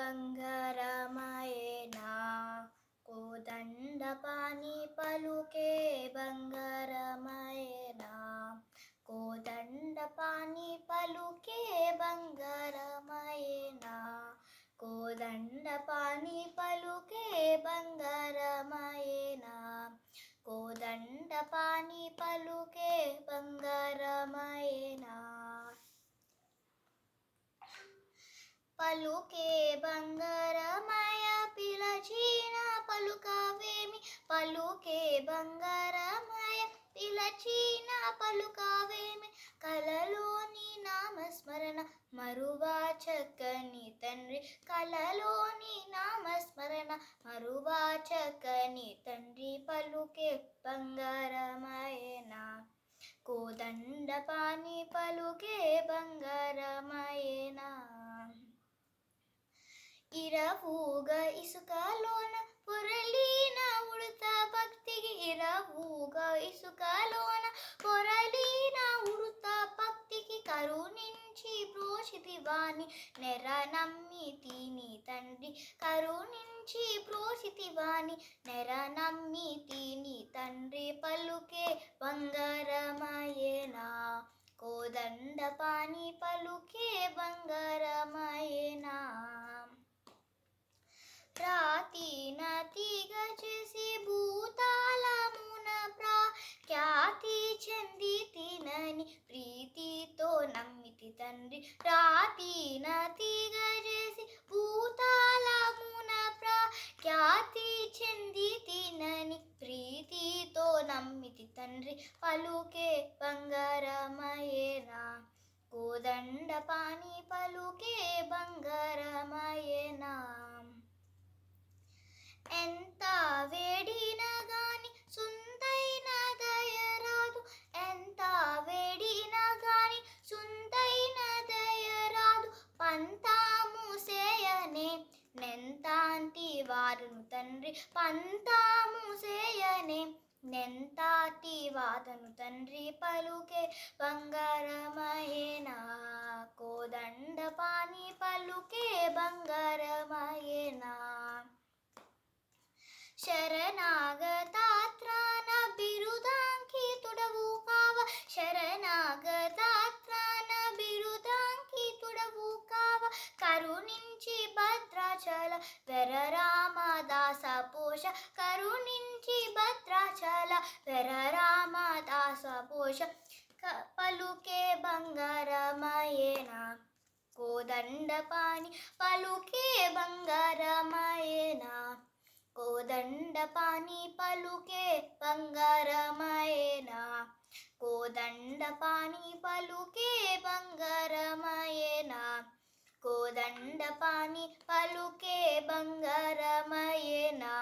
బంగారమయేనా కోదండపాణి పలుకే బంగారమయేనా కోదండపాణి పలుకే బంగారమయేనా కోదండపాణి పలుకే బంగారమయేనా కోదండపాణి పలుకే బంగారమయేనా పలుకే బంగారమయ పిలచిన పలుకవేమి పలుకే బంగారమయ పిలచిన పలుకవేమి కలలోని నామస్మరణ మరువా చక్కని తండ్రి కలలోని నామస్మరణ మరువా చక్కని తండ్రి పలుకే బంగారమయేనా కోదండపాణి పలుకే బంగారమయేనా ఇరవుగా ఇసుకలోన పొరలిన ఉడత భక్తికి ఇరవుగా ఇసుకలోన పొరలిన ఉడత భక్తికి కరుణించి ప్రోషితివాని నెర నమ్మి తిని తండ్రి కరుణించి ప్రోషితివాని నెర నమ్మి తిని తండ్రి పలుకే బంగారమయేనా కోదండపాణి పలుకే బంగారమయేనా రాతి నతిగా చేసి భూతాళమున ఖ్యాతి చెంది తినని ప్రీతితో నమ్మితి తండ్రి రాతి నతిగా చేసి భూతాళమున ఖ్యాతి చెంది తినని ప్రీతితో నమ్మితి తండ్రి పలుకే బంగారమయేనా కోదండపాణి పలుకే బంగారమయేనా ఎంత వేడినా గాని సుందైన దయరాదు ఎంత వేడినా గాని సుందైన దయరాదు పంతాము సేయనే నెంతాంటి వారును తండ్రి పంతాము సేయనే నెంతాటి వాదను తండ్రి పలుకే బంగారమయేనా కోదండపాణి పలుకే బంగారమయేనా శరణాగతాత్రాన బిరుదాంకితుడవు కావ శరణాగతాత్రాన బిరుదాంకితుడవు కావ కరుణించి భద్రాచల వెర రామదాస పోష కరుణించి భద్రాచల వెర రామదాస పోష పలుకే బంగారమయేనా కోదండపాణి పలుకే బంగారమయేనా కోదండపాణి పలుకే బంగారమయేనా కోదండపాణి పలుకే బంగారమయేనా కోదండపాణి పలుకే బంగారమయేనా